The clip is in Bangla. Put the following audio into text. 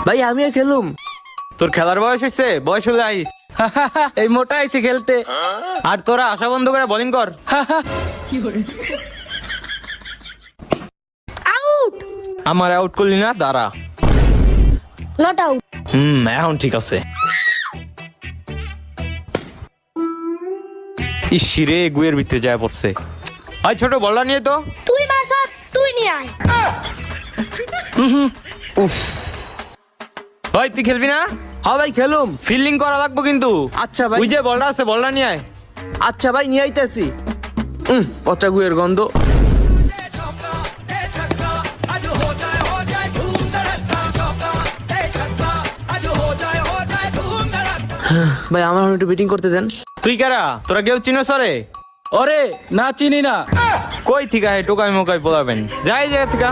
ভাই আমিও খেলুম। তোর খেলার বয়স হয়েছে, বয়স হলে আইস। এই মোটা আইছে খেলতে। আর তোরা আশা বন্ধ করে বোলিং কর। আউট। আমার আউট করলি না, দাঁড়া। Not out. এখন ঠিক আছে। ইসিরে গুয়ের ভিতরে যায় পড়ছে। ভাই ছোট বলটা নিয়ে তো। তুই মাছ তুই নিয়ে আয়। উফ, ভাই তুই খেলবি না? হ্যাঁ ভাই খেলুম। ফিল্ডিং করা লাগবো কিন্তু। আচ্ছা ভাই। ওই যে বলটা আছে, বলটা নিয়ে আয়। আচ্ছা ভাই নিয়ে আইতেছি। পচা গুয়ের গন্ধ। ভাই আমার একটু ব্যাটিং করতে দেন। তুই কারা? তোরা কেউ চিনো সরে? ওরে না, চিনি না। কই থিকা হে টোকাই মোকাই বলাবেন, যাই জায়গা থিকা।